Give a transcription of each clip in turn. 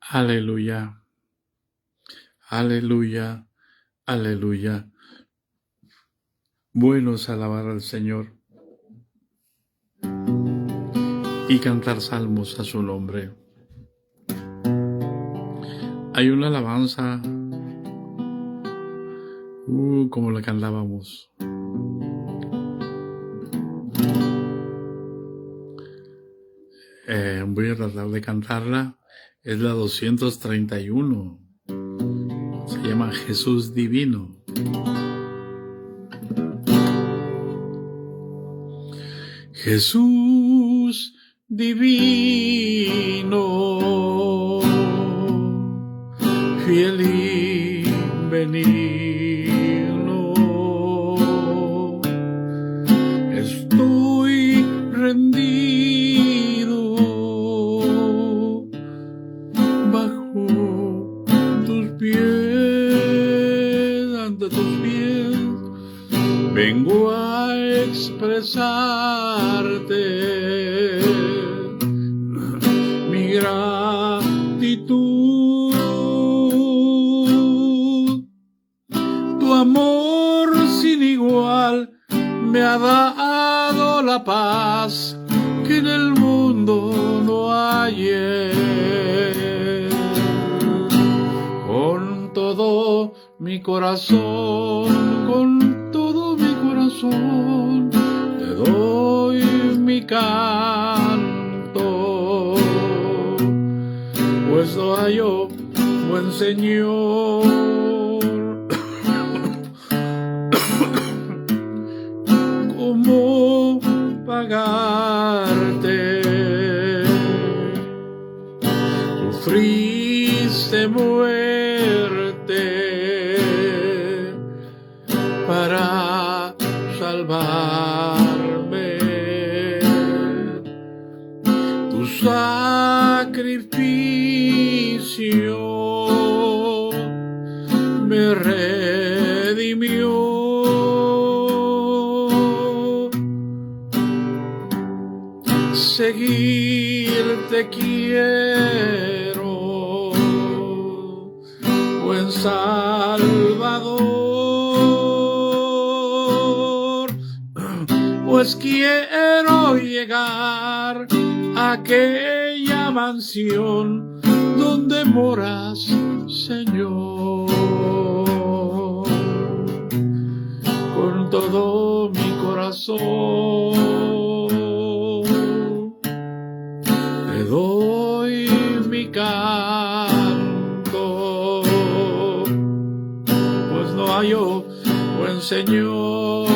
Aleluya, aleluya, aleluya. Bueno es alabar al Señor y cantar salmos a su nombre. Hay una alabanza como la cantábamos. Voy a tratar de cantarla. Es la 231. Se llama Jesús Divino. Jesús divino, fiel y benigno, estoy rendido bajo tus pies, ante tus pies, vengo a expresarte mi gratitud. Tu amor sin igual me ha dado la paz que en el mundo no hallé. Con todo mi corazón, con todo mi corazón, te doy mi canto, pues no hallo buen Señor cómo pagarte. Sufriste muerte para salvarme. Tu sacrificio me redimió. Seguirte quiero, buen Salvador, pues quiero llegar a aquella mansión donde moras, Señor. Con todo mi corazón te doy mi canto, pues no hallo buen Señor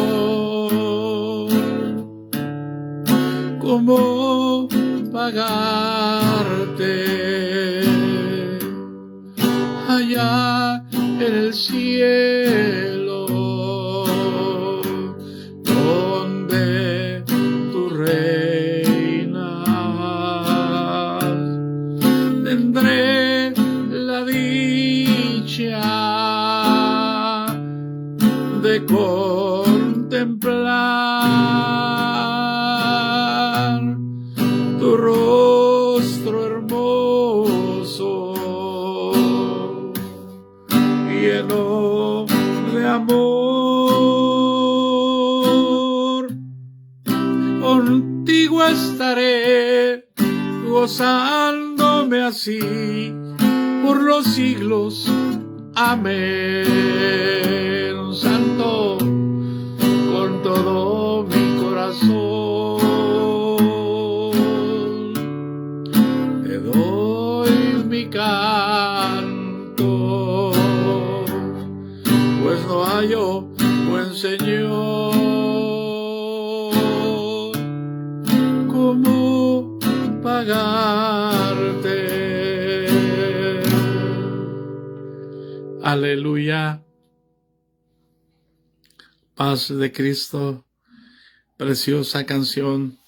cómo pagarte. Allá en el cielo donde tú reinas, tendré la dicha de contemplar tu rostro hermoso, lleno de amor. Contigo estaré gozándome así por los siglos. Amén. Santo, con todo mi corazón te doy mi canto, pues no hallo buen Señor cómo pagarte. Aleluya. Paz de Cristo, preciosa canción.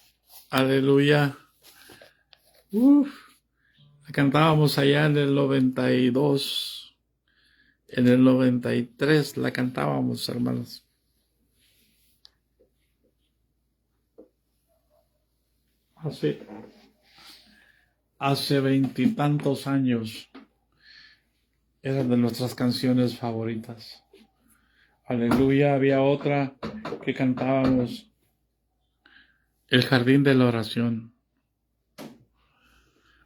Aleluya. La cantábamos allá en el 92. En el 93 la cantábamos, hermanos. Así. hace 20 y tantos años, era de nuestras canciones favoritas. Aleluya, había otra que cantábamos, El jardín de la oración.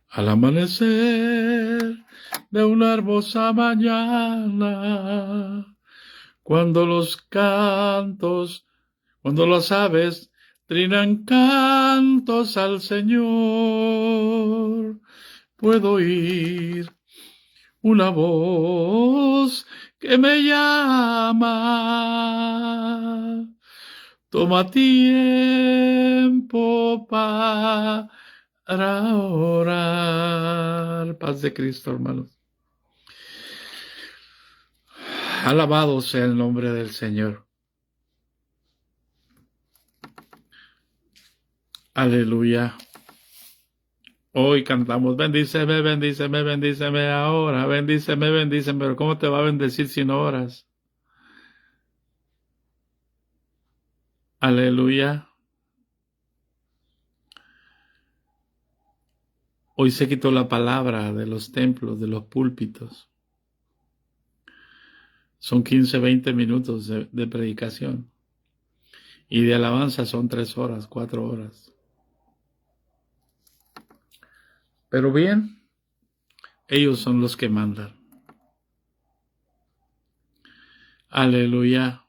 Al amanecer de una hermosa mañana, cuando las aves trinan cantos al Señor, puedo oír una voz que me llama. Toma tiempo para orar. Paz de Cristo, hermanos. Alabado sea el nombre del Señor. Aleluya. Hoy cantamos, bendíceme, bendíceme, bendíceme ahora, bendíceme, bendíceme, pero ¿cómo te va a bendecir si no oras? Aleluya. Hoy se quitó la palabra de los templos, de los púlpitos. Son 15, 20 minutos de predicación. Y de alabanza son 3 horas, 4 horas. Pero bien, ellos son los que mandan. Aleluya.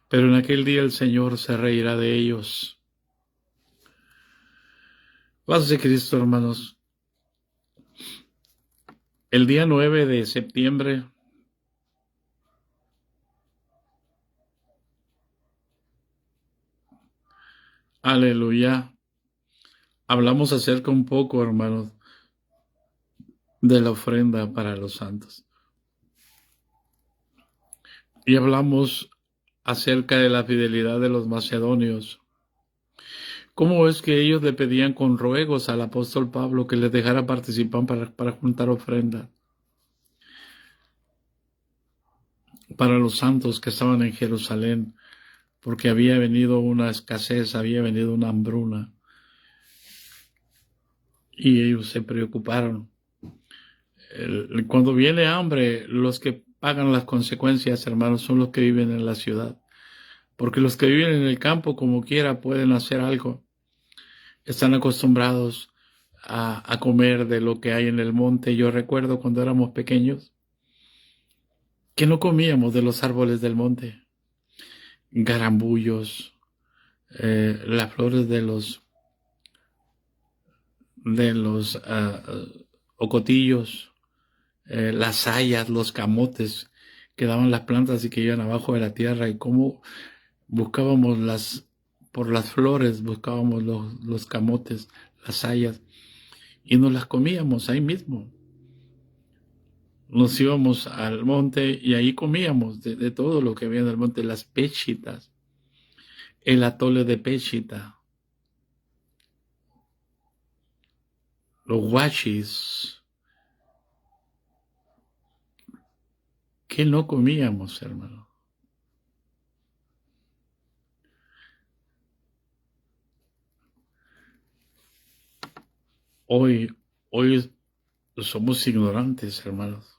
Pero en aquel día el Señor se reirá de ellos. Paz de Cristo, hermanos. El día 9 de septiembre, aleluya, hablamos acerca un poco, hermanos, de la ofrenda para los santos. Y hablamos acerca de la fidelidad de los macedonios. ¿Cómo es que ellos le pedían con ruegos al apóstol Pablo que les dejara participar para juntar ofrenda para los santos que estaban en Jerusalén? Porque había venido una escasez, había venido una hambruna. Y ellos se preocuparon. Cuando viene hambre, los que pagan las consecuencias, hermanos, son los que viven en la ciudad. Porque los que viven en el campo, como quiera, pueden hacer algo. Están acostumbrados a comer de lo que hay en el monte. Yo recuerdo cuando éramos pequeños que no comíamos de los árboles del monte. Garambullos, las flores de los ocotillos, las hayas, los camotes que daban las plantas y que iban abajo de la tierra, y cómo buscábamos por las flores, buscábamos los camotes, las hayas, y nos las comíamos ahí mismo. Nos íbamos al monte y ahí comíamos de todo lo que había en el monte, las pechitas, el atole de pechita, los guachis. ¿Qué no comíamos, hermano? Hoy somos ignorantes, hermanos.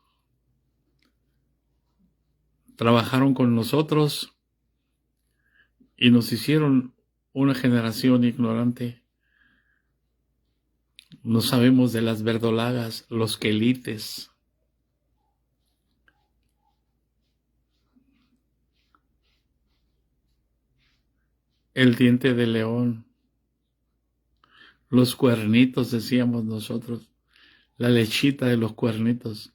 Trabajaron con nosotros y nos hicieron una generación ignorante. No sabemos de las verdolagas, los quelites, el diente de león, los cuernitos, decíamos nosotros, la lechita de los cuernitos,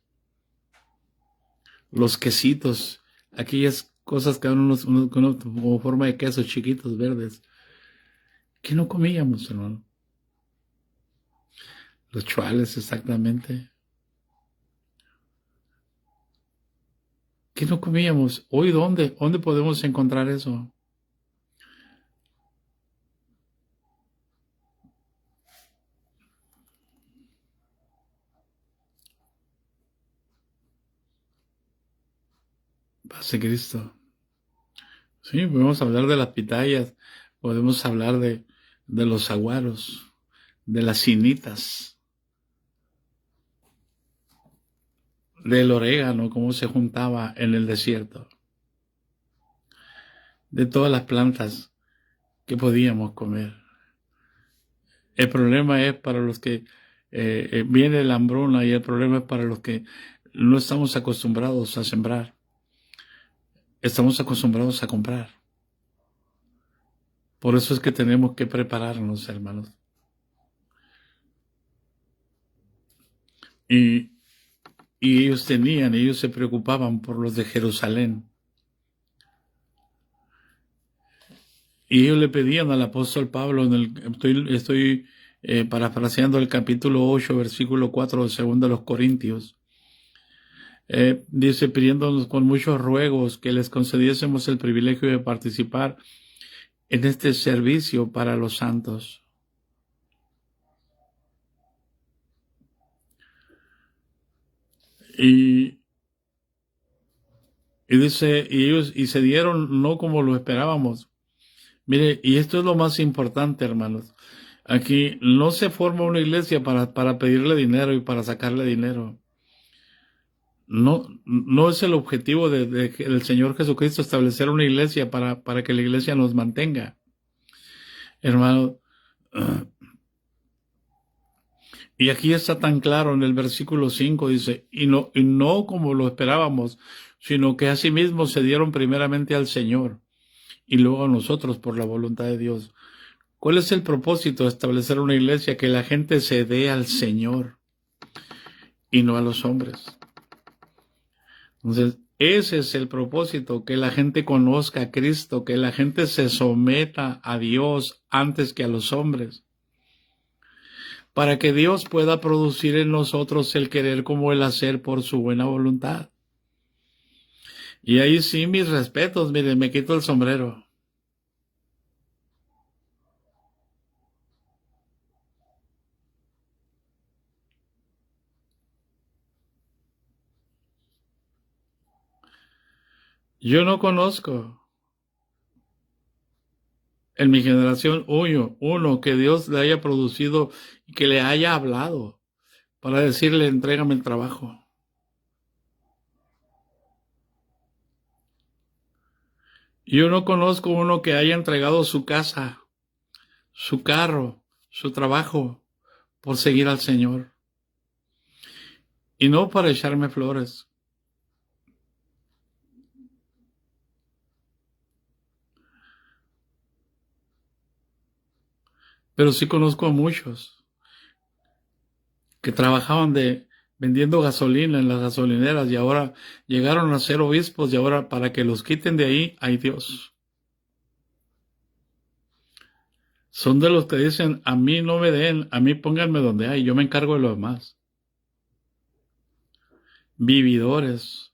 los quesitos, aquellas cosas que dan unos como forma de quesos chiquitos verdes. ¿Qué no comíamos, hermano? Los chuales, exactamente. ¿Qué no comíamos? Hoy, ¿dónde podemos encontrar eso? Paz de Cristo. Sí, podemos hablar de las pitayas, podemos hablar de los aguaros, de las cinitas, del orégano, cómo se juntaba en el desierto, de todas las plantas que podíamos comer. El problema es para los que viene la hambruna, y el problema es para los que no estamos acostumbrados a sembrar. Estamos acostumbrados a comprar. Por eso es que tenemos que prepararnos, hermanos. Y ellos se preocupaban por los de Jerusalén. Y ellos le pedían al apóstol Pablo, estoy parafraseando el capítulo 8, versículo 4 de 2 de los Corintios. Dice, pidiéndonos con muchos ruegos que les concediésemos el privilegio de participar en este servicio para los santos. Y dice, y ellos se dieron no como lo esperábamos. Mire, y esto es lo más importante, hermanos. Aquí no se forma una iglesia para pedirle dinero y para sacarle dinero. No es el objetivo del Señor Jesucristo establecer una iglesia para que la iglesia nos mantenga. Hermano, y aquí está tan claro en el versículo 5, dice, y no como lo esperábamos, sino que asimismo se dieron primeramente al Señor y luego a nosotros por la voluntad de Dios. ¿Cuál es el propósito de establecer una iglesia? Que la gente se dé al Señor y no a los hombres. Entonces, ese es el propósito, que la gente conozca a Cristo, que la gente se someta a Dios antes que a los hombres, para que Dios pueda producir en nosotros el querer como el hacer por su buena voluntad. Y ahí sí, mis respetos, miren, me quito el sombrero. Yo no conozco en mi generación uno que Dios le haya producido y que le haya hablado para decirle, entrégame el trabajo. Yo no conozco uno que haya entregado su casa, su carro, su trabajo por seguir al Señor. Y no para echarme flores. Pero sí conozco a muchos que trabajaban vendiendo gasolina en las gasolineras y ahora llegaron a ser obispos, y ahora para que los quiten de ahí, hay Dios. Son de los que dicen, a mí no me den, a mí pónganme donde hay, yo me encargo de lo demás. Vividores,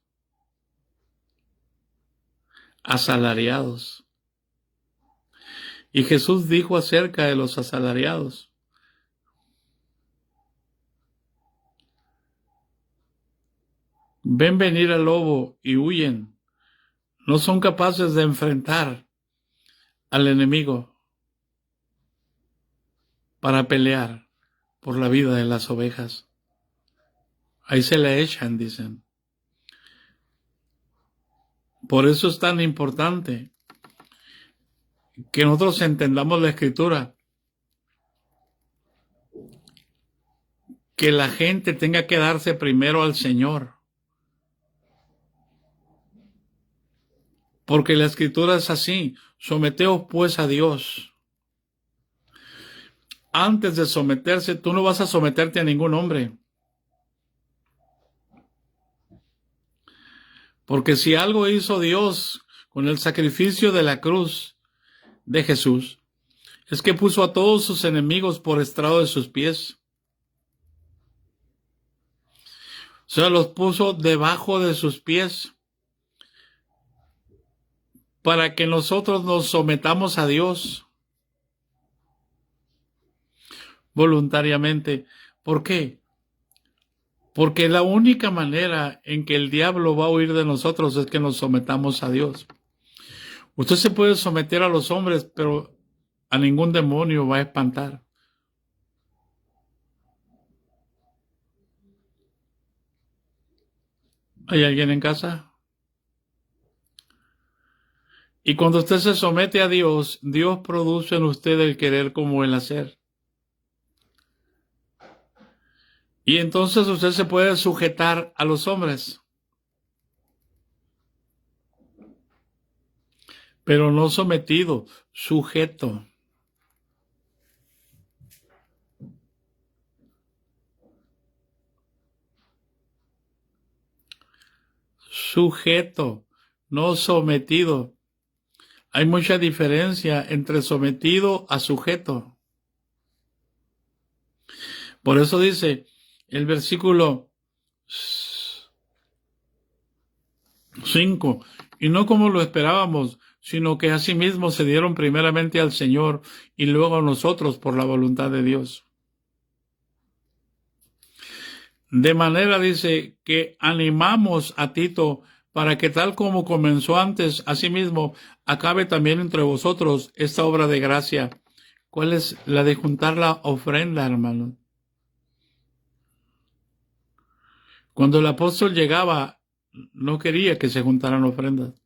asalariados. Y Jesús dijo acerca de los asalariados: ven venir al lobo y huyen. No son capaces de enfrentar al enemigo para pelear por la vida de las ovejas. Ahí se le echan, dicen. Por eso es tan importante que nosotros entendamos la Escritura, que la gente tenga que darse primero al Señor, porque la Escritura es así: someteos pues a Dios. Antes de someterse, tú no vas a someterte a ningún hombre, porque si algo hizo Dios con el sacrificio de la cruz de Jesús, es que puso a todos sus enemigos por estrado de sus pies. O sea, los puso debajo de sus pies para que nosotros nos sometamos a Dios voluntariamente. ¿Por qué? Porque la única manera en que el diablo va a huir de nosotros es que nos sometamos a Dios. Usted se puede someter a los hombres, pero a ningún demonio va a espantar. ¿Hay alguien en casa? Y cuando usted se somete a Dios, Dios produce en usted el querer como el hacer. Y entonces usted se puede sujetar a los hombres, pero no sometido, sujeto. Sujeto, no sometido. Hay mucha diferencia entre sometido a sujeto. Por eso dice el versículo 5, y no como lo esperábamos, sino que asimismo se dieron primeramente al Señor y luego a nosotros por la voluntad de Dios. De manera, dice, que animamos a Tito para que tal como comenzó antes, asimismo, acabe también entre vosotros esta obra de gracia. ¿Cuál es la de juntar la ofrenda, hermano? Cuando el apóstol llegaba, no quería que se juntaran ofrendas.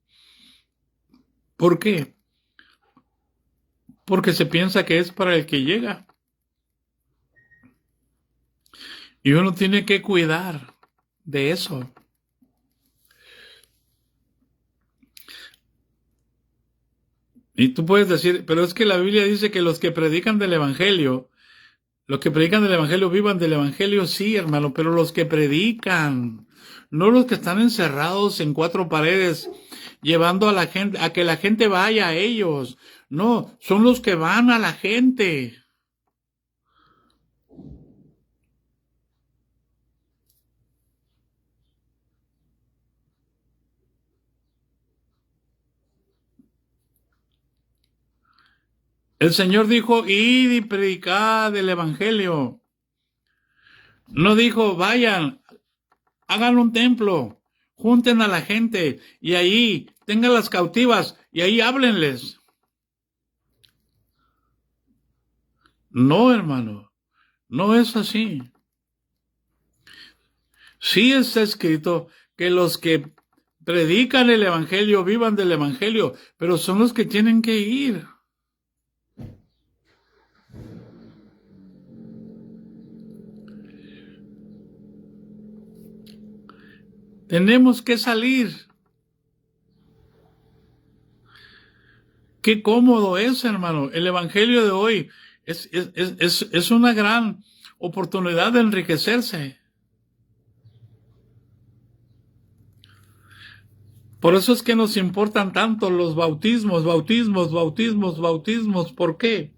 ¿Por qué? Porque se piensa que es para el que llega. Y uno tiene que cuidar de eso. Y tú puedes decir, pero es que la Biblia dice que los que predican del Evangelio vivan del Evangelio, sí, hermano, pero los que predican, no los que están encerrados en cuatro paredes, llevando a la gente, a que la gente vaya a ellos. No, son los que van a la gente. El Señor dijo, id y predicad el Evangelio. No dijo, vayan, hagan un templo, junten a la gente y ahí tengan las cautivas y ahí háblenles. No, hermano, no es así. Sí está escrito que los que predican el Evangelio vivan del Evangelio, pero son los que tienen que ir. Tenemos que salir. Qué cómodo es, hermano. El Evangelio de hoy es una gran oportunidad de enriquecerse. Por eso es que nos importan tanto los bautismos. ¿Por qué?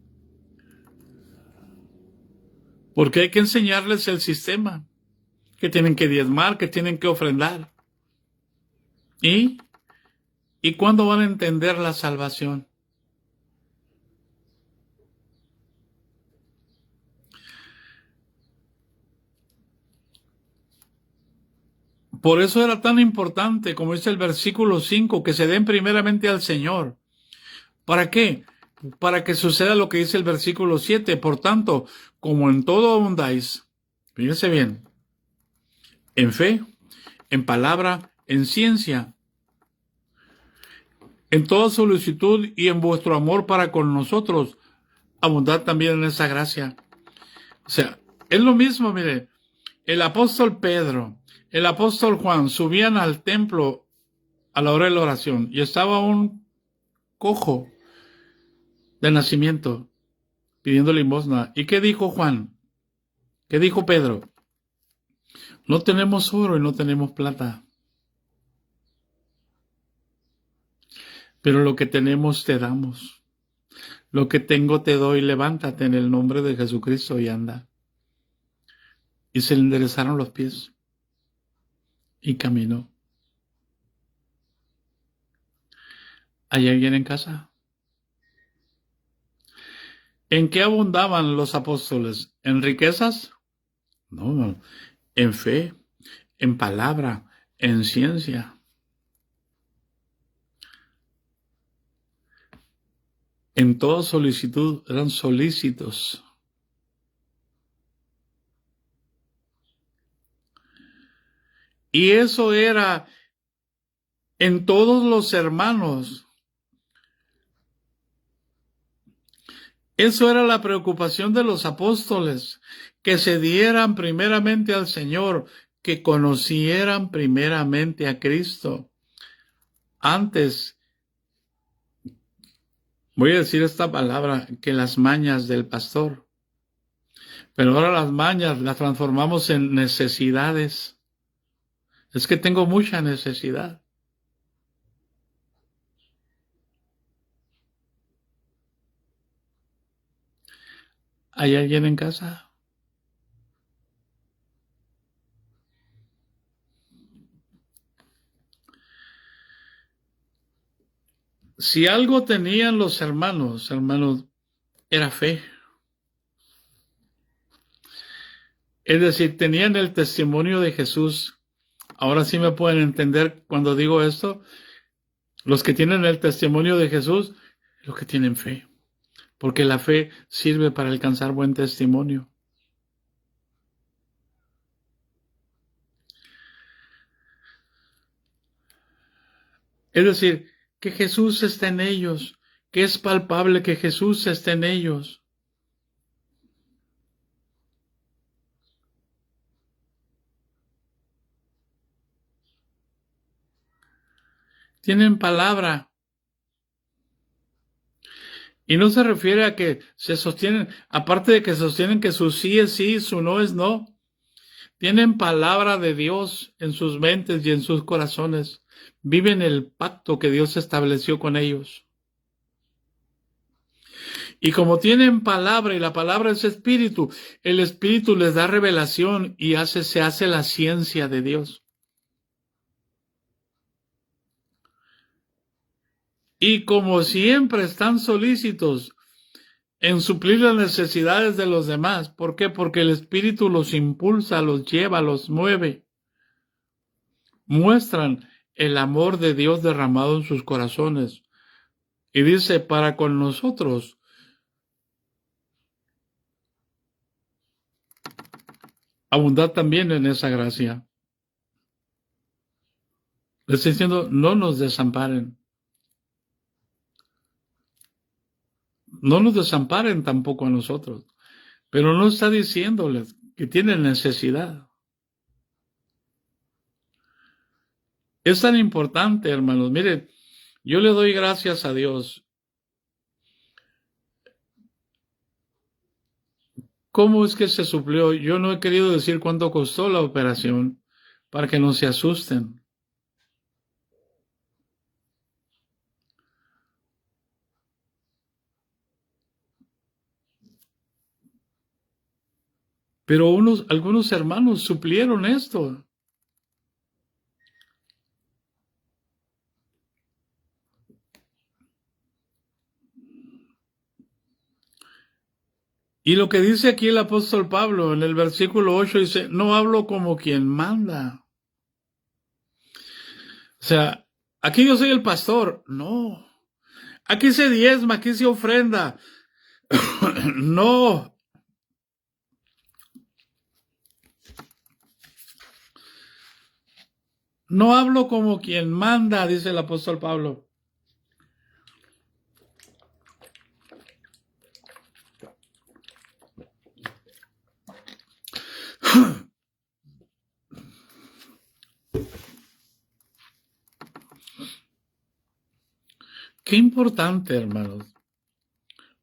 Porque hay que enseñarles el sistema, que tienen que diezmar, que tienen que ofrendar. ¿Y cuándo van a entender la salvación? Por eso era tan importante, como dice el versículo 5, que se den primeramente al Señor. ¿Para qué? Para que suceda lo que dice el versículo 7. Por tanto, como en todo abundáis, fíjense bien, en fe, en palabra, en ciencia, en toda solicitud y en vuestro amor para con nosotros, abundad también en esa gracia. O sea, es lo mismo, mire, el apóstol Pedro, el apóstol Juan subían al templo a la hora de la oración y estaba un cojo de nacimiento pidiendo limosna. ¿Y qué dijo Juan? ¿Qué dijo Pedro? No tenemos oro y no tenemos plata, pero lo que tenemos te damos. Lo que tengo te doy, levántate en el nombre de Jesucristo y anda. Y se le enderezaron los pies y caminó. ¿Hay alguien en casa? ¿En qué abundaban los apóstoles? ¿En riquezas? No, en fe, en palabra, en ciencia. En toda solicitud eran solícitos. Y eso era en todos los hermanos. Eso era la preocupación de los apóstoles, que se dieran primeramente al Señor, que conocieran primeramente a Cristo. Antes, voy a decir esta palabra, que las mañas del pastor. Pero ahora las mañas las transformamos en necesidades. Es que tengo mucha necesidad. ¿Hay alguien en casa? Si algo tenían los hermanos, era fe. Es decir, tenían el testimonio de Jesús. Ahora sí me pueden entender cuando digo esto. Los que tienen el testimonio de Jesús, los que tienen fe. Porque la fe sirve para alcanzar buen testimonio. Es decir, que Jesús está en ellos, que es palpable que Jesús está en ellos. Tienen palabra. Y no se refiere a que se sostienen, aparte de que sostienen que su sí es sí, su no es no. Tienen palabra de Dios en sus mentes y en sus corazones. Viven el pacto que Dios estableció con ellos. Y como tienen palabra y la palabra es espíritu, el espíritu les da revelación y se hace la ciencia de Dios. Y como siempre están solícitos en suplir las necesidades de los demás. ¿Por qué? Porque el espíritu los impulsa, los lleva, los mueve. Muestran el amor de Dios derramado en sus corazones. Y dice, para con nosotros, abundad también en esa gracia. Le estoy diciendo, no nos desamparen. No nos desamparen tampoco a nosotros. Pero no está diciéndoles que tienen necesidad. Es tan importante, hermanos. Miren, yo le doy gracias a Dios. ¿Cómo es que se suplió? Yo no he querido decir cuánto costó la operación para que no se asusten. Pero algunos hermanos suplieron esto. Y lo que dice aquí el apóstol Pablo en el versículo 8 dice, no hablo como quien manda. O sea, aquí yo soy el pastor. No. Aquí se diezma, aquí se ofrenda. No. No hablo como quien manda, dice el apóstol Pablo. Qué importante, hermanos,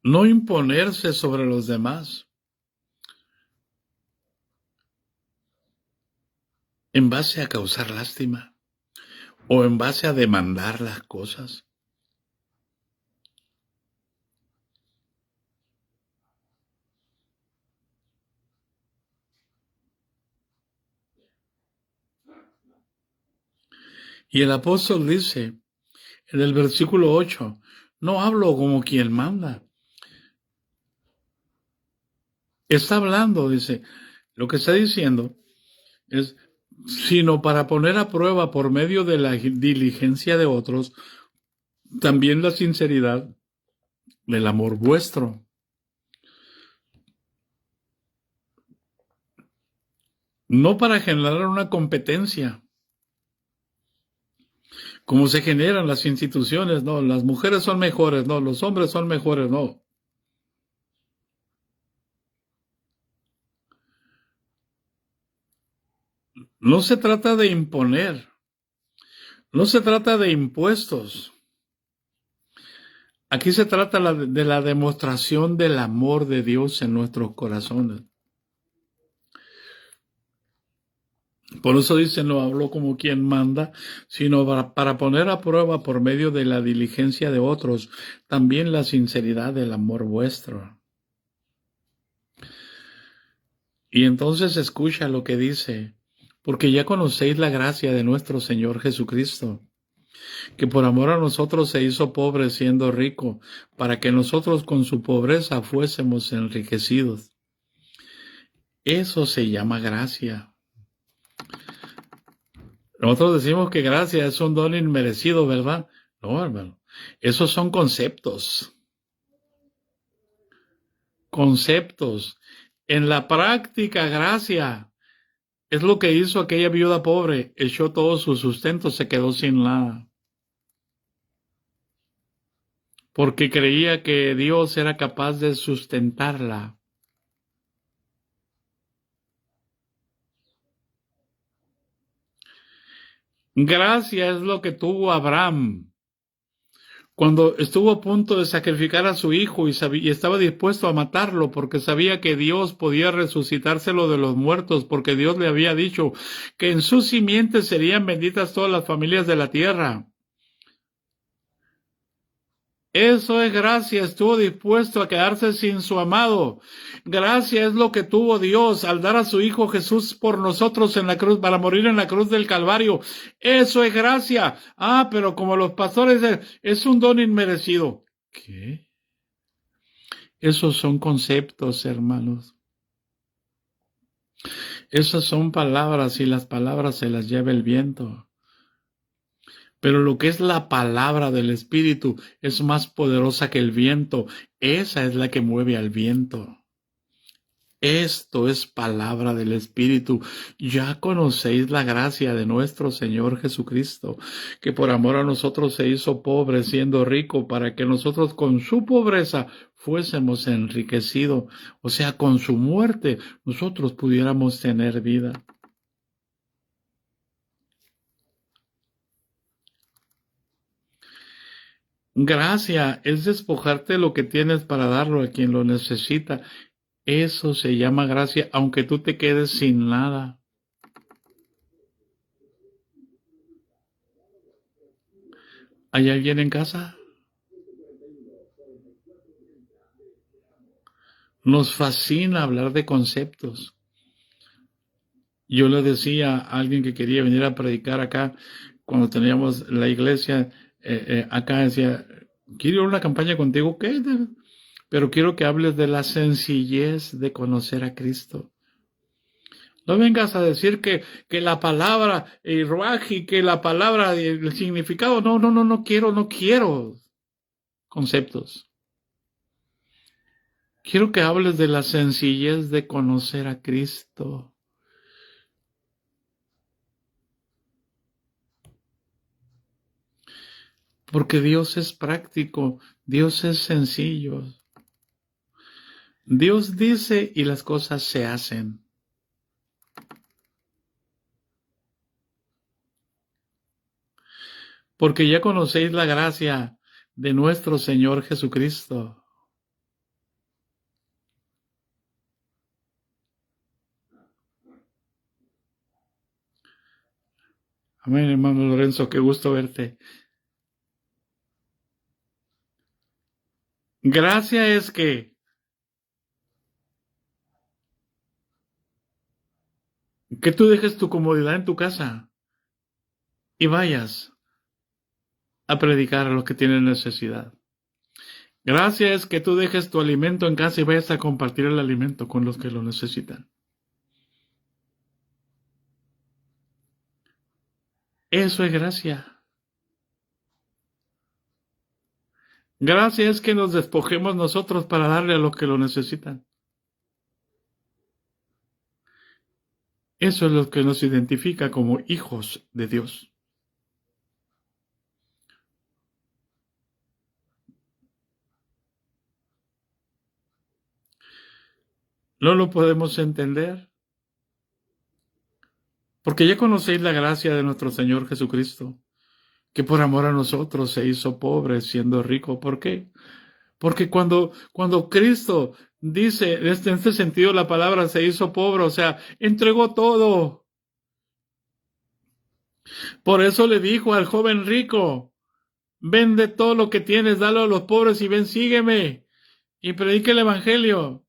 no imponerse sobre los demás en base a causar lástima o en base a demandar las cosas. Y el apóstol dice en el versículo 8, no hablo como quien manda. Está hablando, dice, lo que está diciendo es, sino para poner a prueba por medio de la diligencia de otros, también la sinceridad del amor vuestro. No para generar una competencia, Cómo se generan las instituciones, no, las mujeres son mejores, no, los hombres son mejores, no. No se trata de imponer, no se trata de impuestos. Aquí se trata de la demostración del amor de Dios en nuestros corazones. Por eso dice, no hablo como quien manda, sino para poner a prueba por medio de la diligencia de otros, también la sinceridad del amor vuestro. Y entonces escucha lo que dice, porque ya conocéis la gracia de nuestro Señor Jesucristo, que por amor a nosotros se hizo pobre siendo rico, para que nosotros con su pobreza fuésemos enriquecidos. Eso se llama gracia. Nosotros decimos que gracia es un don inmerecido, ¿verdad? No, hermano. Esos son conceptos. Conceptos. En la práctica, gracia es lo que hizo aquella viuda pobre. Echó todo su sustento, se quedó sin nada. Porque creía que Dios era capaz de sustentarla. Gracia es lo que tuvo Abraham cuando estuvo a punto de sacrificar a su hijo y estaba dispuesto a matarlo porque sabía que Dios podía resucitárselo de los muertos, porque Dios le había dicho que en su simiente serían benditas todas las familias de la tierra. Eso es gracia, estuvo dispuesto a quedarse sin su amado. Gracia es lo que tuvo Dios al dar a su Hijo Jesús por nosotros en la cruz, para morir en la cruz del Calvario. Eso es gracia. Ah, pero como los pastores, es un don inmerecido. ¿Qué? Esos son conceptos, hermanos. Esas son palabras y las palabras se las lleva el viento. Pero lo que es la palabra del Espíritu es más poderosa que el viento. Esa es la que mueve al viento. Esto es palabra del Espíritu. Ya conocéis la gracia de nuestro Señor Jesucristo, que por amor a nosotros se hizo pobre siendo rico, para que nosotros con su pobreza fuésemos enriquecidos. O sea, con su muerte nosotros pudiéramos tener vida. Gracia es despojarte lo que tienes para darlo a quien lo necesita. Eso se llama gracia, aunque tú te quedes sin nada. ¿Hay alguien en casa? Nos fascina hablar de conceptos. Yo le decía a alguien que quería venir a predicar acá, cuando teníamos la iglesia acá, decía, quiero ir a una campaña contigo, ¿qué? Pero quiero que hables de la sencillez de conocer a Cristo. No vengas a decir que la palabra ruaji, que la palabra, el significado, no quiero conceptos. Quiero que hables de la sencillez de conocer a Cristo. Porque Dios es práctico, Dios es sencillo. Dios dice y las cosas se hacen. Porque ya conocéis la gracia de nuestro Señor Jesucristo. Amén, hermano Lorenzo, qué gusto verte. Gracia es que tú dejes tu comodidad en tu casa y vayas a predicar a los que tienen necesidad. Gracia es que tú dejes tu alimento en casa y vayas a compartir el alimento con los que lo necesitan. Eso es gracia. Gracia es que nos despojemos nosotros para darle a los que lo necesitan. Eso es lo que nos identifica como hijos de Dios. No lo podemos entender. Porque ya conocéis la gracia de nuestro Señor Jesucristo, que por amor a nosotros se hizo pobre siendo rico. ¿Por qué? Porque cuando Cristo dice, en este sentido la palabra se hizo pobre, o sea, entregó todo. Por eso le dijo al joven rico, vende todo lo que tienes, dalo a los pobres y ven, sígueme y predique el evangelio.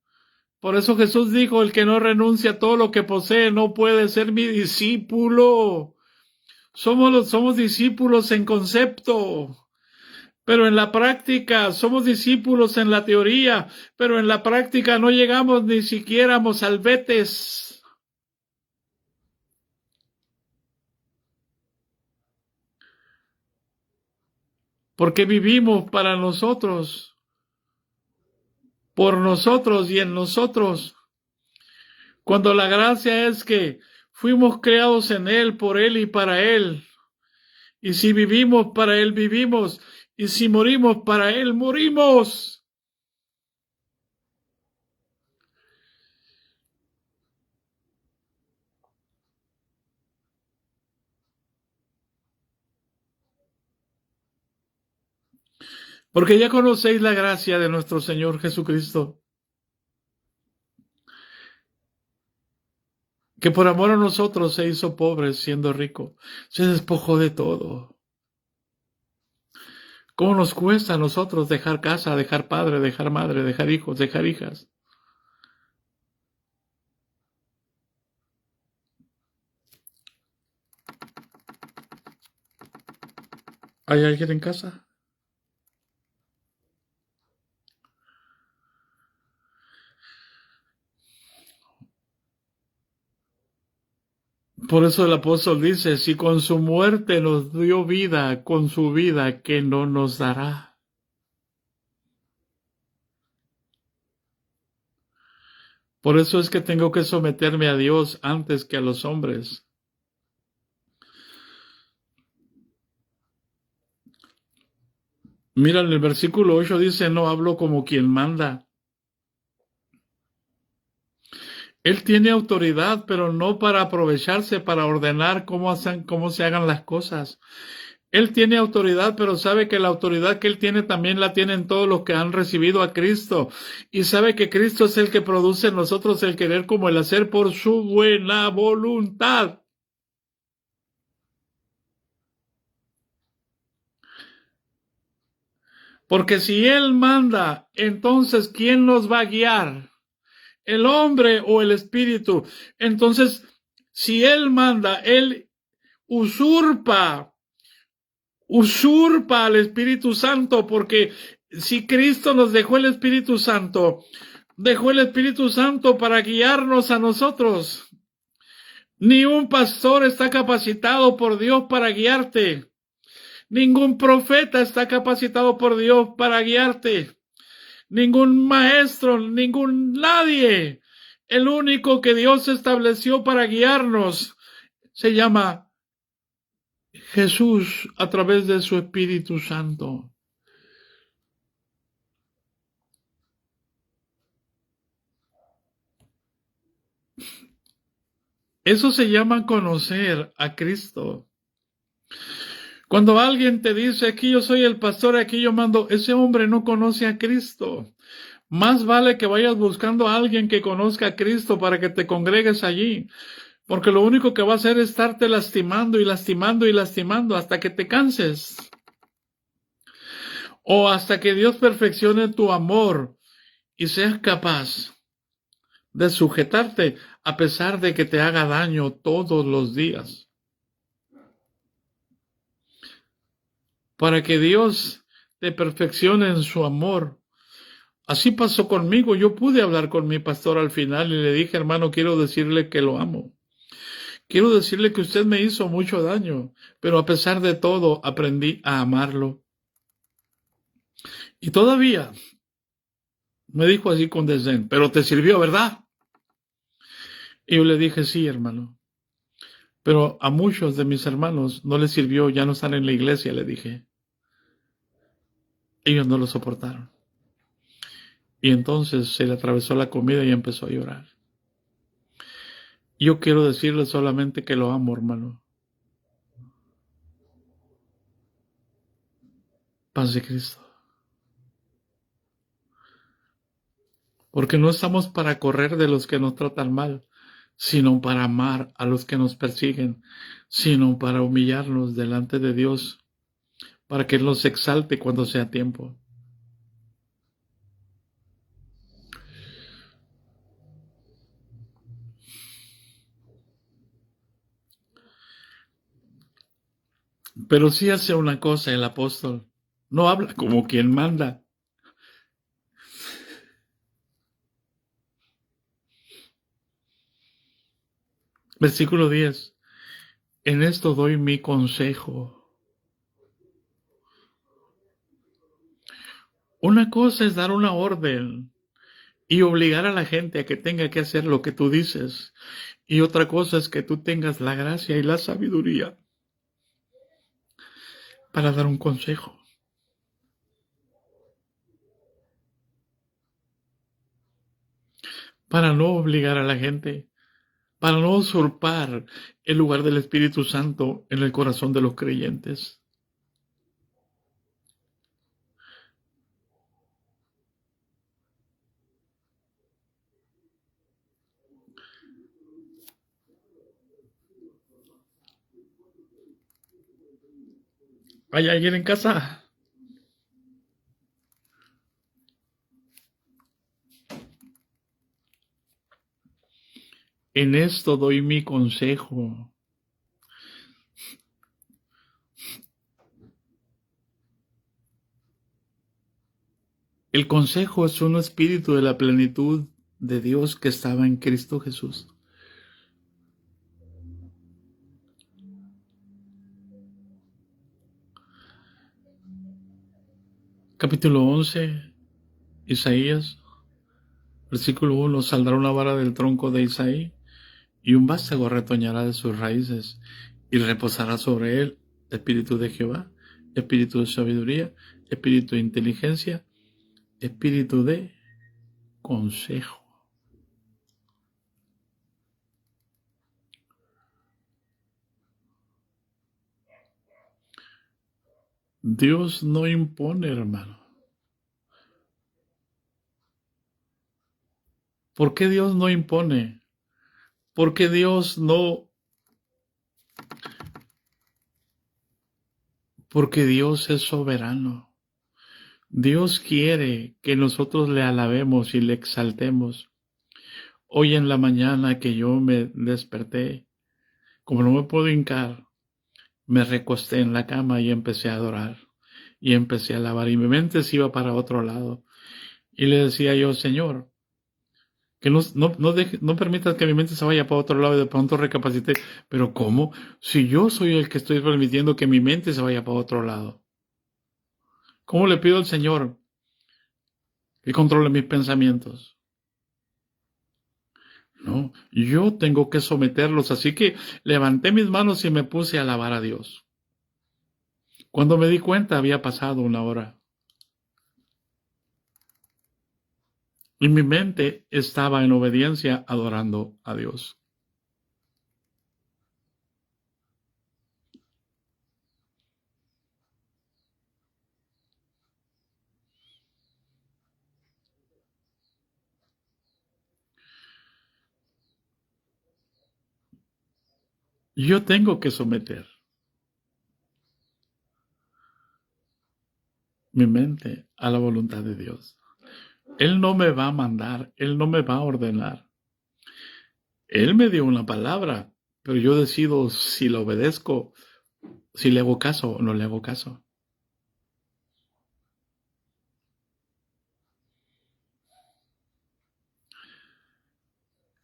Por eso Jesús dijo, el que no renuncia a todo lo que posee no puede ser mi discípulo. Somos discípulos en concepto, pero en la práctica somos discípulos en la teoría, pero en la práctica no llegamos ni siquiera a mozalbetes. Porque vivimos para nosotros, por nosotros y en nosotros. Cuando la gracia es que fuimos creados en Él, por Él y para Él. Y si vivimos para Él, vivimos. Y si morimos para Él, morimos. Porque ya conocéis la gracia de nuestro Señor Jesucristo, que por amor a nosotros se hizo pobre siendo rico, se despojó de todo. ¿Cómo nos cuesta a nosotros dejar casa, dejar padre, dejar madre, dejar hijos, dejar hijas? ¿Hay alguien en casa? Por eso el apóstol dice, si con su muerte nos dio vida, con su vida, ¿qué no nos dará? Por eso es que tengo que someterme a Dios antes que a los hombres. Mira, en el versículo 8 dice, no hablo como quien manda. Él tiene autoridad, pero no para aprovecharse, para ordenar cómo se hagan las cosas. Él tiene autoridad, pero sabe que la autoridad que él tiene también la tienen todos los que han recibido a Cristo. Y sabe que Cristo es el que produce en nosotros el querer como el hacer por su buena voluntad. Porque si Él manda, entonces ¿quién nos va a guiar? ¿El hombre o el espíritu? Entonces, si Él manda, Él usurpa al Espíritu Santo, porque si Cristo nos dejó el Espíritu Santo para guiarnos a nosotros. Ni un pastor está capacitado por Dios para guiarte. Ningún profeta está capacitado por Dios para guiarte. Ningún maestro, nadie. El único que Dios estableció para guiarnos se llama Jesús a través de su Espíritu Santo. Eso se llama conocer a Cristo. Cuando alguien te dice, aquí yo soy el pastor, aquí yo mando, ese hombre no conoce a Cristo. Más vale que vayas buscando a alguien que conozca a Cristo para que te congregues allí. Porque lo único que va a hacer es estarte lastimando y lastimando y lastimando hasta que te canses. O hasta que Dios perfeccione tu amor y seas capaz de sujetarte a pesar de que te haga daño todos los días. Para que Dios te perfeccione en su amor. Así pasó conmigo. Yo pude hablar con mi pastor al final y le dije, hermano, quiero decirle que lo amo. Quiero decirle que usted me hizo mucho daño, pero a pesar de todo aprendí a amarlo. Y todavía me dijo así con desdén, pero te sirvió, ¿verdad? Y yo le dije, sí, hermano. Pero a muchos de mis hermanos no les sirvió, ya no están en la iglesia, le dije. Ellos no lo soportaron. Y entonces se le atravesó la comida y empezó a llorar. Yo quiero decirle solamente que lo amo, hermano. Paz de Cristo. Porque no estamos para correr de los que nos tratan mal, sino para amar a los que nos persiguen, sino para humillarnos delante de Dios, para que Él nos exalte cuando sea tiempo. Pero sí hace una cosa el apóstol, no habla como quien manda. Versículo 10. En esto doy mi consejo. Una cosa es dar una orden y obligar a la gente a que tenga que hacer lo que tú dices. Y otra cosa es que tú tengas la gracia y la sabiduría para dar un consejo. Para no obligar a la gente, para no usurpar el lugar del Espíritu Santo en el corazón de los creyentes. ¿Hay alguien en casa? En esto doy mi consejo. El consejo es un espíritu de la plenitud de Dios que estaba en Cristo Jesús. Capítulo 11, Isaías, versículo 1, saldrá una vara del tronco de Isaí y un vástago retoñará de sus raíces y reposará sobre él espíritu de Jehová, espíritu de sabiduría, espíritu de inteligencia, espíritu de consejo. Dios no impone, hermano. ¿Por qué Dios no impone? Porque Dios no, porque Dios es soberano. Dios quiere que nosotros le alabemos y le exaltemos. Hoy en la mañana que yo me desperté, como no me puedo hincar, me recosté en la cama y empecé a adorar. Y empecé a alabar. Y mi mente se iba para otro lado. Y le decía yo, Señor, que no permitas que mi mente se vaya para otro lado y de pronto recapacité. Pero ¿cómo? Si yo soy el que estoy permitiendo que mi mente se vaya para otro lado. ¿Cómo le pido al Señor que controle mis pensamientos? No, yo tengo que someterlos. Así que levanté mis manos y me puse a alabar a Dios. Cuando me di cuenta había pasado una hora. Y mi mente estaba en obediencia adorando a Dios. Yo tengo que someter mi mente a la voluntad de Dios. Él no me va a mandar, Él no me va a ordenar. Él me dio una palabra, pero yo decido si la obedezco, si le hago caso o no le hago caso.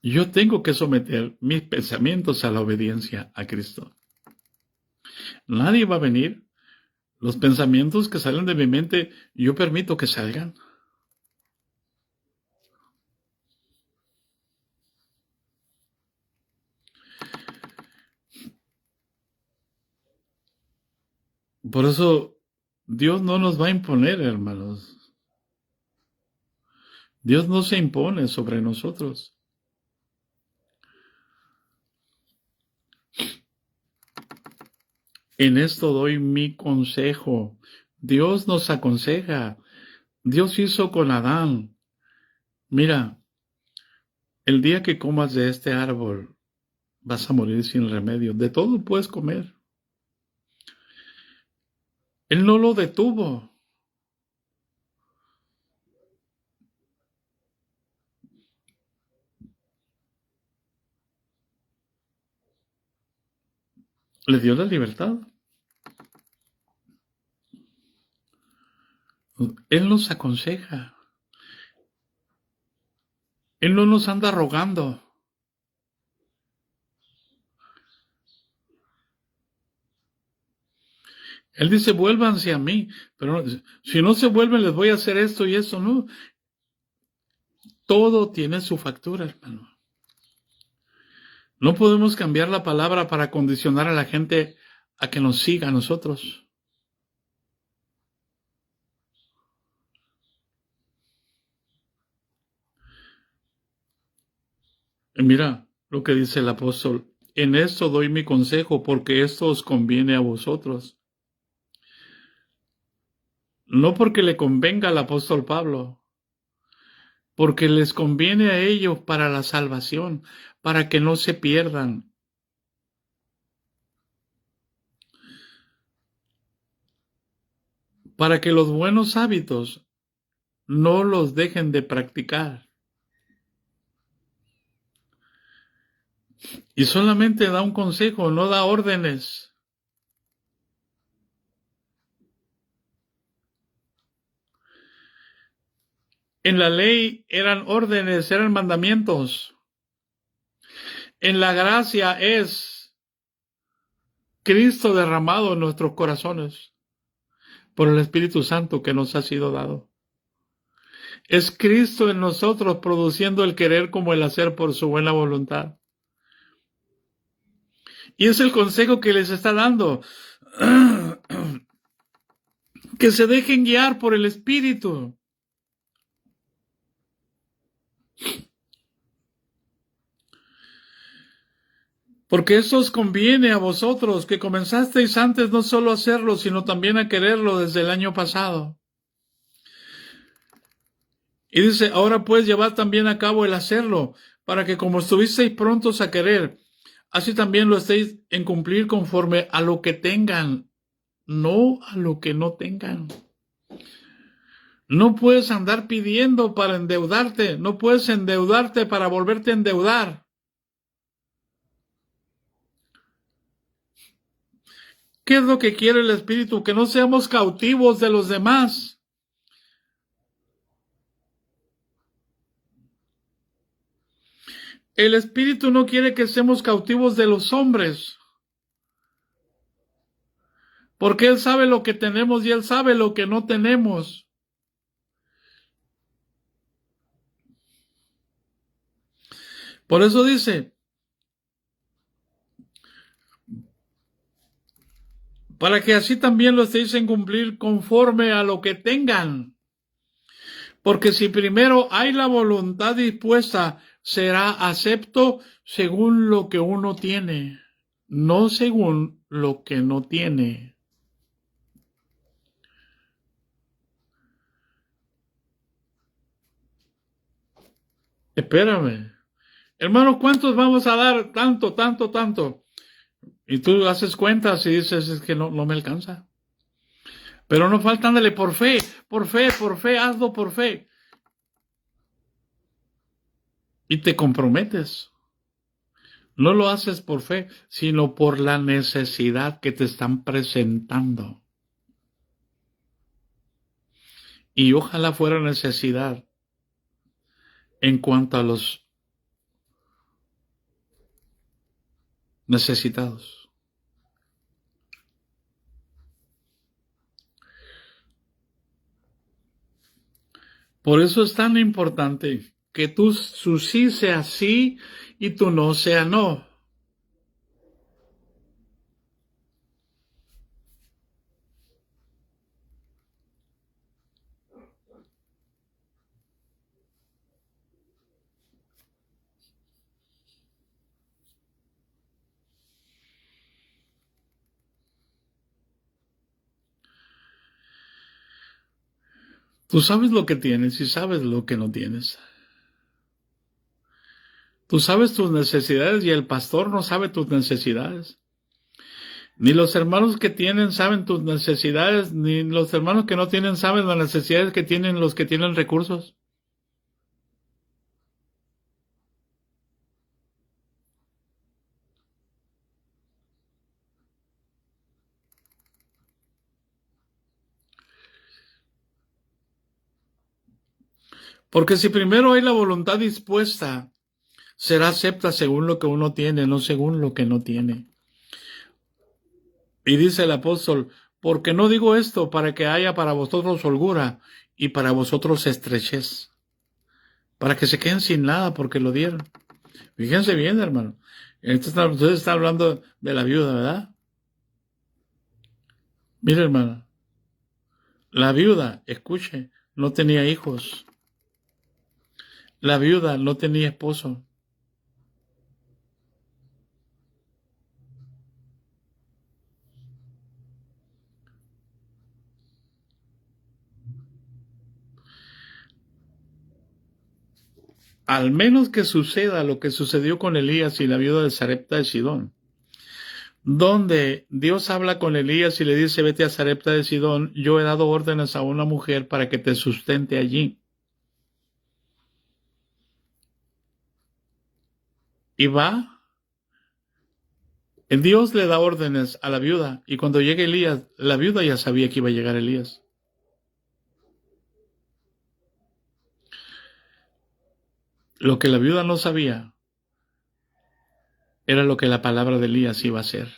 Yo tengo que someter mis pensamientos a la obediencia a Cristo. Nadie va a venir. Los pensamientos que salen de mi mente, yo permito que salgan. Por eso Dios no nos va a imponer, hermanos. Dios no se impone sobre nosotros. En esto doy mi consejo. Dios nos aconseja. Dios hizo con Adán. Mira, el día que comas de este árbol, vas a morir sin remedio. De todo puedes comer. Él no lo detuvo. Le dio la libertad. Él nos aconseja. Él no nos anda rogando. Él dice, vuélvanse a mí. Pero si no se vuelven, les voy a hacer esto y eso. No. Todo tiene su factura, hermano. No podemos cambiar la palabra para condicionar a la gente a que nos siga a nosotros. Y mira lo que dice el apóstol. En esto doy mi consejo, porque esto os conviene a vosotros. No porque le convenga al apóstol Pablo, porque les conviene a ellos para la salvación, para que no se pierdan. Para que los buenos hábitos no los dejen de practicar. Y solamente da un consejo, no da órdenes. En la ley eran órdenes, eran mandamientos. En la gracia es Cristo derramado en nuestros corazones por el Espíritu Santo que nos ha sido dado. Es Cristo en nosotros produciendo el querer como el hacer por su buena voluntad. Y es el consejo que les está dando. Que se dejen guiar por el Espíritu. Porque eso os conviene a vosotros, que comenzasteis antes no solo a hacerlo, sino también a quererlo desde el año pasado. Y dice, ahora pues llevad también a cabo el hacerlo, para que como estuvisteis prontos a querer, así también lo estéis en cumplir conforme a lo que tengan, no a lo que no tengan. No puedes andar pidiendo para endeudarte, no puedes endeudarte para volverte a endeudar. ¿Qué es lo que quiere el Espíritu? Que no seamos cautivos de los demás. El Espíritu no quiere que seamos cautivos de los hombres, porque Él sabe lo que tenemos y Él sabe lo que no tenemos. Por eso dice, para que así también lo estéis en cumplir conforme a lo que tengan. Porque si primero hay la voluntad dispuesta, será acepto según lo que uno tiene, no según lo que no tiene. Espérame. Hermano, ¿cuántos vamos a dar? Tanto, tanto, tanto. Y tú haces cuentas y dices, es que no me alcanza. Pero no falta, ándale, por fe, por fe, por fe, hazlo por fe. Y te comprometes. No lo haces por fe, sino por la necesidad que te están presentando. Y ojalá fuera necesidad en cuanto a los necesitados. Por eso es tan importante que tu sí sea sí y tu no sea no. Tú sabes lo que tienes y sabes lo que no tienes. Tú sabes tus necesidades y el pastor no sabe tus necesidades. Ni los hermanos que tienen saben tus necesidades, ni los hermanos que no tienen saben las necesidades que tienen los que tienen recursos. Porque si primero hay la voluntad dispuesta, será acepta según lo que uno tiene, no según lo que no tiene. Y dice el apóstol, porque no digo esto para que haya para vosotros holgura y para vosotros estrechez, para que se queden sin nada porque lo dieron. Fíjense bien, hermano. Entonces está hablando de la viuda, ¿verdad? Mire, hermano, la viuda, escuche, no tenía hijos. La viuda no tenía esposo. Al menos que suceda lo que sucedió con Elías y la viuda de Sarepta de Sidón, donde Dios habla con Elías y le dice, vete a Sarepta de Sidón, yo he dado órdenes a una mujer para que te sustente allí. Y va, Dios le da órdenes a la viuda, y cuando llega Elías, la viuda ya sabía que iba a llegar Elías. Lo que la viuda no sabía era lo que la palabra de Elías iba a hacer.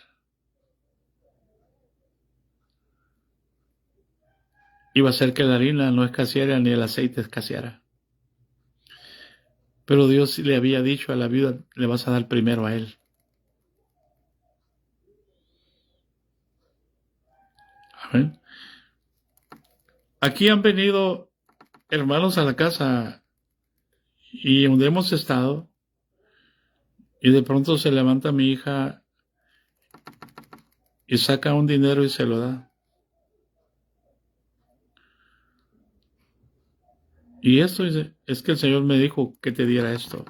Iba a hacer que la harina no escaseara ni el aceite escaseara. Pero Dios le había dicho a la viuda, le vas a dar primero a él. Amén. Aquí han venido hermanos a la casa y donde hemos estado, y de pronto se levanta mi hija y saca un dinero y se lo da. Y esto es que el Señor me dijo que te diera esto.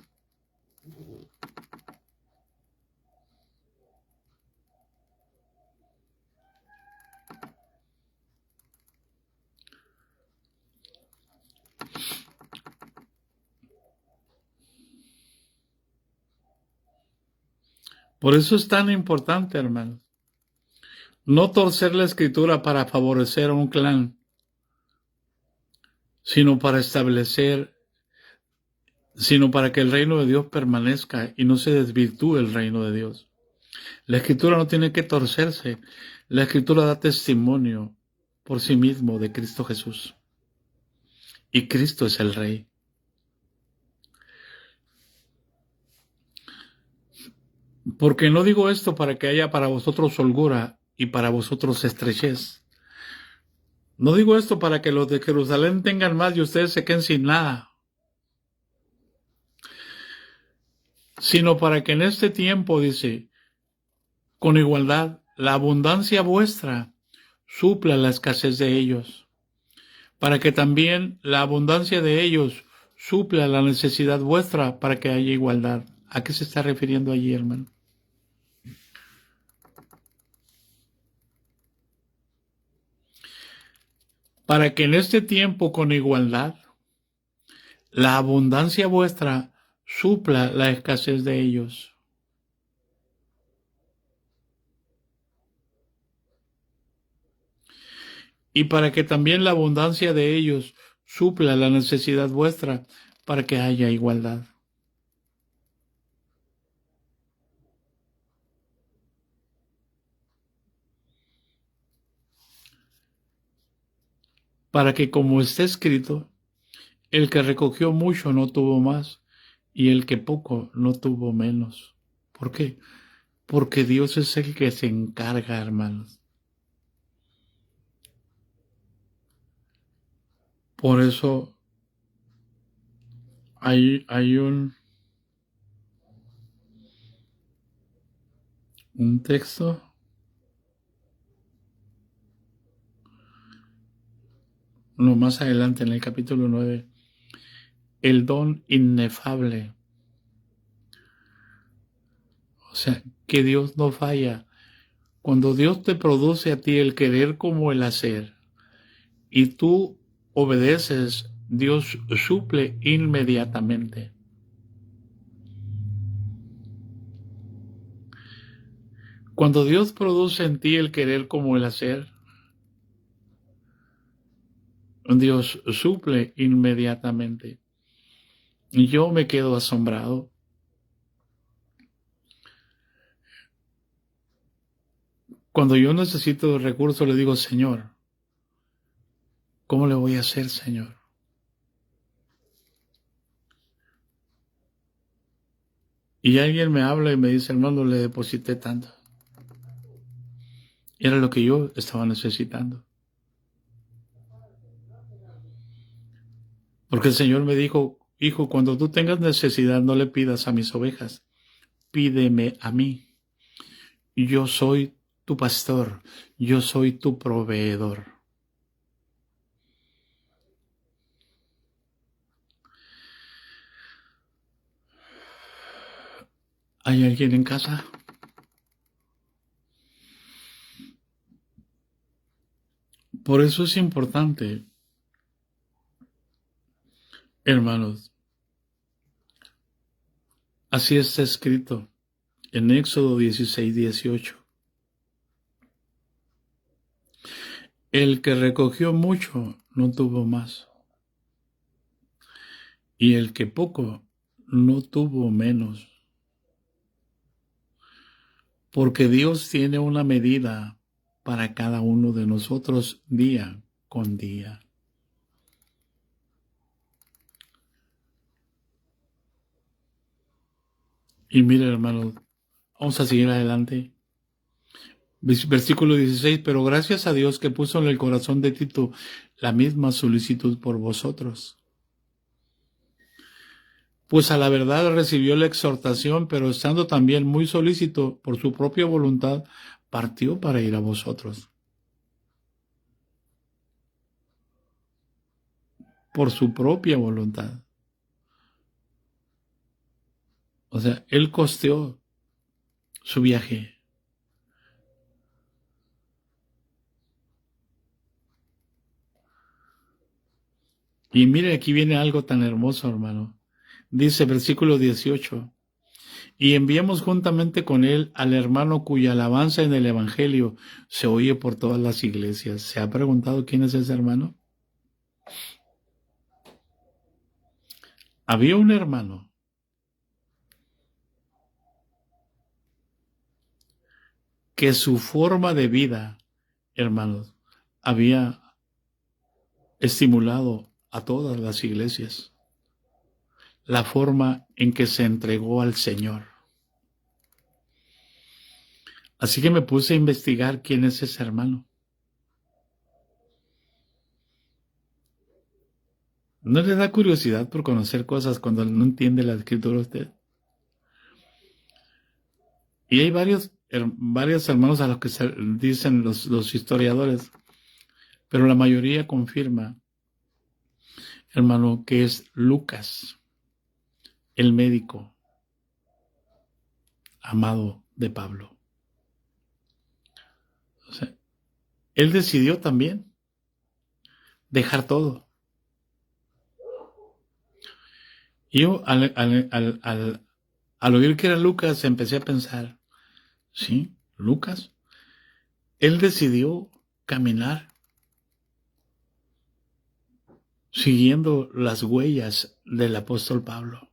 Por eso es tan importante, hermano, no torcer la escritura para favorecer a un clan, sino para que el reino de Dios permanezca y no se desvirtúe el reino de Dios. La escritura no tiene que torcerse. La escritura da testimonio por sí mismo de Cristo Jesús. Y Cristo es el Rey. Porque no digo esto para que haya para vosotros holgura y para vosotros estrechez. No digo esto para que los de Jerusalén tengan más y ustedes se queden sin nada, sino para que en este tiempo, dice, con igualdad, la abundancia vuestra supla la escasez de ellos, para que también la abundancia de ellos supla la necesidad vuestra para que haya igualdad. ¿A qué se está refiriendo allí, hermano? Para que en este tiempo con igualdad, la abundancia vuestra supla la escasez de ellos. Y para que también la abundancia de ellos supla la necesidad vuestra para que haya igualdad. Para que, como está escrito, el que recogió mucho no tuvo más, y el que poco no tuvo menos. ¿Por qué? Porque Dios es el que se encarga, hermanos. Por eso hay un texto no, más adelante en el capítulo 9, el don inefable. O sea, que Dios no falla. Cuando Dios te produce a ti el querer como el hacer y tú obedeces, Dios suple inmediatamente. Cuando Dios produce en ti el querer como el hacer, Dios suple inmediatamente. Y yo me quedo asombrado. Cuando yo necesito recursos, le digo, Señor, ¿cómo le voy a hacer, Señor? Y alguien me habla y me dice, hermano, le deposité tanto. Y era lo que yo estaba necesitando. Porque el Señor me dijo, hijo, cuando tú tengas necesidad, no le pidas a mis ovejas, pídeme a mí. Yo soy tu pastor, yo soy tu proveedor. ¿Hay alguien en casa? Por eso es importante, hermanos, así está escrito en Éxodo 16:18. El que recogió mucho no tuvo más, y el que poco no tuvo menos. Porque Dios tiene una medida para cada uno de nosotros día con día. Y mire, hermanos, vamos a seguir adelante. Versículo 16, pero gracias a Dios que puso en el corazón de Tito la misma solicitud por vosotros. Pues a la verdad recibió la exhortación, pero estando también muy solícito por su propia voluntad, partió para ir a vosotros. Por su propia voluntad. O sea, él costeó su viaje. Y mire, aquí viene algo tan hermoso, hermano. Dice versículo 18, y enviamos juntamente con él al hermano cuya alabanza en el Evangelio se oye por todas las iglesias. ¿Se ha preguntado quién es ese hermano? Había un hermano que su forma de vida, hermanos, había estimulado a todas las iglesias. La forma en que se entregó al Señor. Así que me puse a investigar quién es ese hermano. ¿No le da curiosidad por conocer cosas cuando no entiende la escritura usted? Y hay varios hermanos a los que se dicen los historiadores, pero la mayoría confirma, hermano, que es Lucas, el médico amado de Pablo. O sea, él decidió también dejar todo. Y yo al oír que era Lucas empecé a pensar, sí, Lucas, él decidió caminar siguiendo las huellas del apóstol Pablo.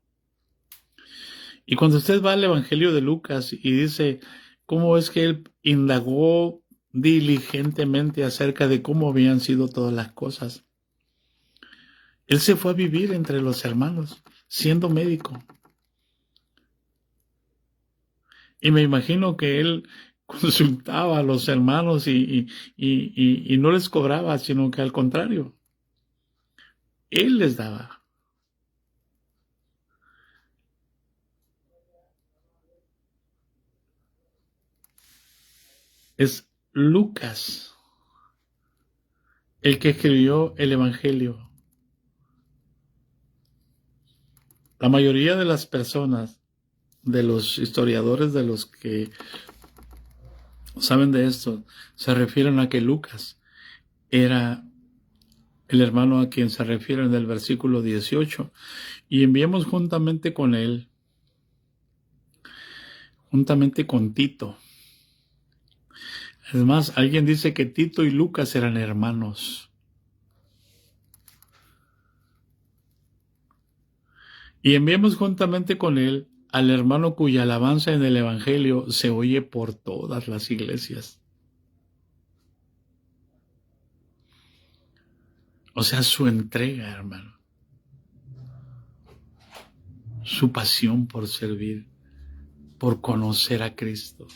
Y cuando usted va al Evangelio de Lucas y dice cómo es que él indagó diligentemente acerca de cómo habían sido todas las cosas, él se fue a vivir entre los hermanos, siendo médico. Y me imagino que él consultaba a los hermanos y no les cobraba, sino que al contrario, él les daba. Es Lucas el que escribió el Evangelio. La mayoría de las personas, de los historiadores, de los que saben de esto, se refieren a que Lucas era el hermano a quien se refiere en el versículo 18, y enviamos juntamente con él, juntamente con Tito. Es más, alguien dice que Tito y Lucas eran hermanos. Y enviamos juntamente con él al hermano cuya alabanza en el Evangelio se oye por todas las iglesias. O sea, su entrega, hermano. Su pasión por servir, por conocer a Cristo.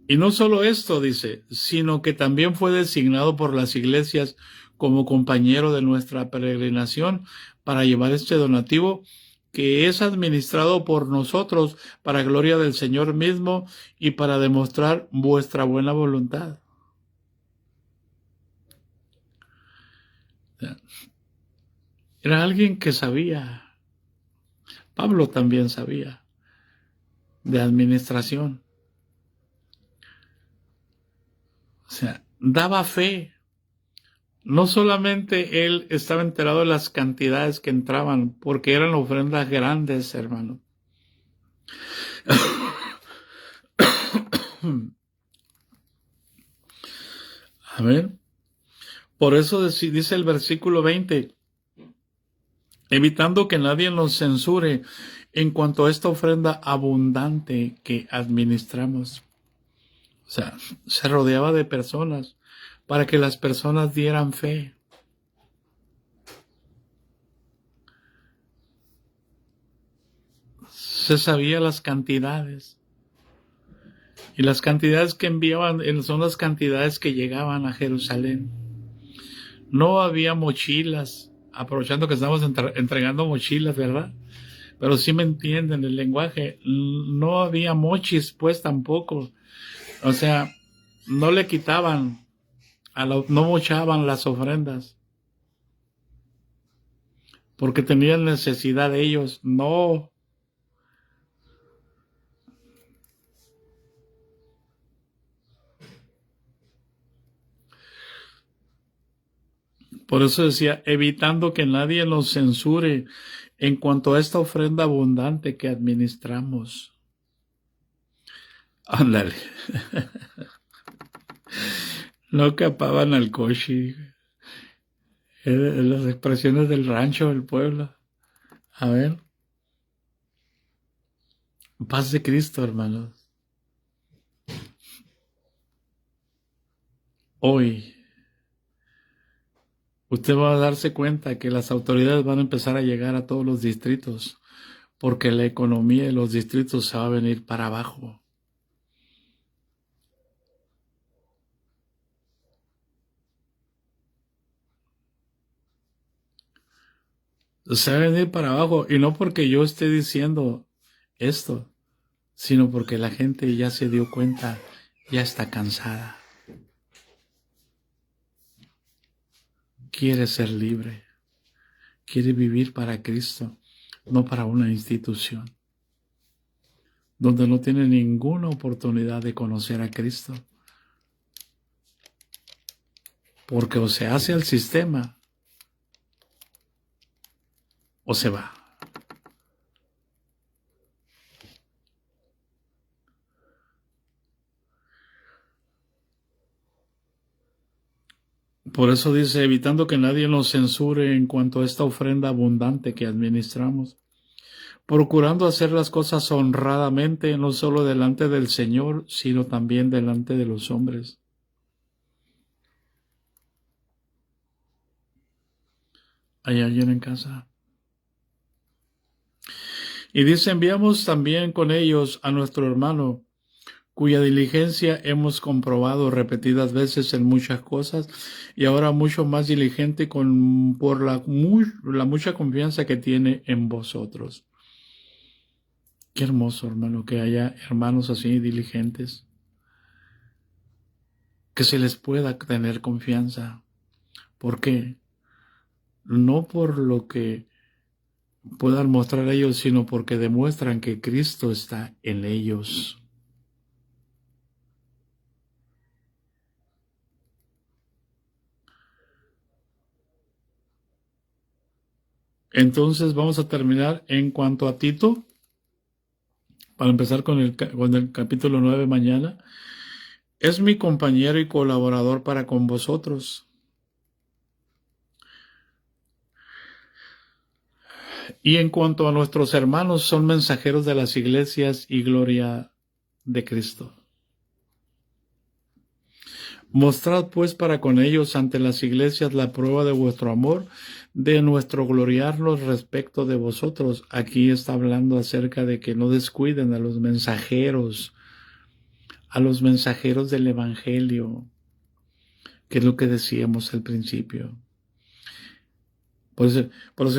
Y no solo esto, dice, sino que también fue designado por las iglesias como compañero de nuestra peregrinación para llevar este donativo que es administrado por nosotros para gloria del Señor mismo y para demostrar vuestra buena voluntad. Era alguien que sabía, Pablo también sabía, de administración. O sea, daba fe. No solamente él estaba enterado de las cantidades que entraban, porque eran ofrendas grandes, hermano. A ver, por eso dice el versículo 20, evitando que nadie nos censure en cuanto a esta ofrenda abundante que administramos. O sea, se rodeaba de personas para que las personas dieran fe. Se sabía las cantidades. Y las cantidades que enviaban son las cantidades que llegaban a Jerusalén. No había mochilas, aprovechando que estamos entregando mochilas, ¿verdad? Pero sí me entienden el lenguaje. No había mochis, pues tampoco. O sea, no le quitaban, no mochaban las ofrendas, porque tenían necesidad de ellos. No. Por eso decía, evitando que nadie nos censure en cuanto a esta ofrenda abundante que administramos. Ándale. No capaban al coche. Las expresiones del rancho, del pueblo. A ver. Paz de Cristo, hermanos. Hoy, usted va a darse cuenta que las autoridades van a empezar a llegar a todos los distritos, porque la economía de los distritos se va a venir para abajo. Se va a venir para abajo, y no porque yo esté diciendo esto, sino porque la gente ya se dio cuenta, ya está cansada. Quiere ser libre, quiere vivir para Cristo, no para una institución, donde no tiene ninguna oportunidad de conocer a Cristo. Porque o se hace al sistema, o se va. Por eso dice, evitando que nadie nos censure en cuanto a esta ofrenda abundante que administramos, procurando hacer las cosas honradamente, no solo delante del Señor, sino también delante de los hombres. ¿Hay alguien en casa? Y dice, enviamos también con ellos a nuestro hermano, cuya diligencia hemos comprobado repetidas veces en muchas cosas, y ahora mucho más diligente por la mucha confianza que tiene en vosotros. Qué hermoso, hermano, que haya hermanos así diligentes. que se les pueda tener confianza. ¿Por qué? No por lo que puedan mostrar ellos, sino porque demuestran que Cristo está en ellos. Entonces vamos a terminar en cuanto a Tito, para empezar con el capítulo 9 mañana. Es mi compañero y colaborador para con vosotros. Y en cuanto a nuestros hermanos, son mensajeros de las iglesias y gloria de Cristo. Mostrad pues para con ellos ante las iglesias la prueba de vuestro amor, de nuestro gloriarnos respecto de vosotros. Aquí está hablando acerca de que no descuiden a los mensajeros del Evangelio, que es lo que decíamos al principio. Por eso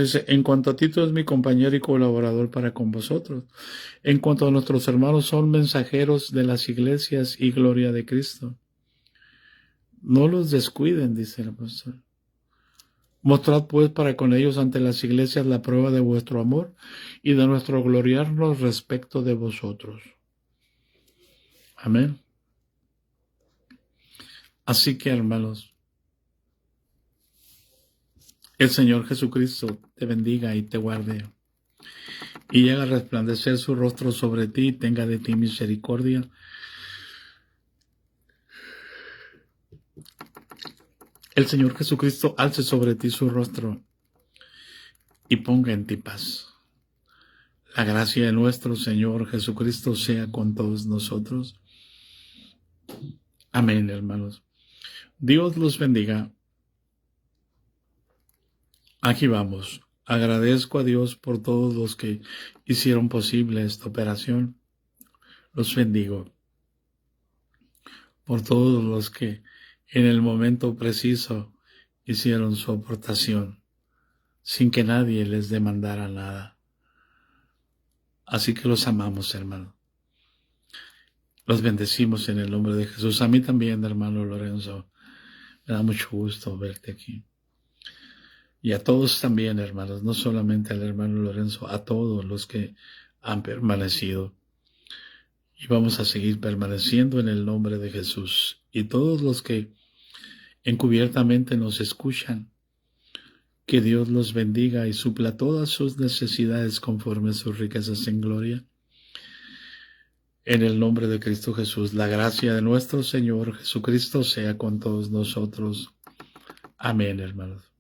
dice, en cuanto a Tito es mi compañero y colaborador para con vosotros. En cuanto a nuestros hermanos, son mensajeros de las iglesias y gloria de Cristo. No los descuiden, dice el apóstol. Mostrad pues para con ellos ante las iglesias la prueba de vuestro amor y de nuestro gloriarnos respecto de vosotros. Amén. Así que, hermanos, el Señor Jesucristo te bendiga y te guarde, y haga resplandecer su rostro sobre ti y tenga de ti misericordia. El Señor Jesucristo alce sobre ti su rostro y ponga en ti paz. La gracia de nuestro Señor Jesucristo sea con todos nosotros. Amén, hermanos. Dios los bendiga. Aquí vamos. Agradezco a Dios por todos los que hicieron posible esta operación. Los bendigo. Por todos los que en el momento preciso hicieron su aportación, sin que nadie les demandara nada. Así que los amamos, hermano. Los bendecimos en el nombre de Jesús. A mí también, hermano Lorenzo. Me da mucho gusto verte aquí. Y a todos también, hermanos, no solamente al hermano Lorenzo, a todos los que han permanecido. Y vamos a seguir permaneciendo en el nombre de Jesús. Y todos los que encubiertamente nos escuchan, que Dios los bendiga y supla todas sus necesidades conforme a sus riquezas en gloria. En el nombre de Cristo Jesús, la gracia de nuestro Señor Jesucristo sea con todos nosotros. Amén, hermanos.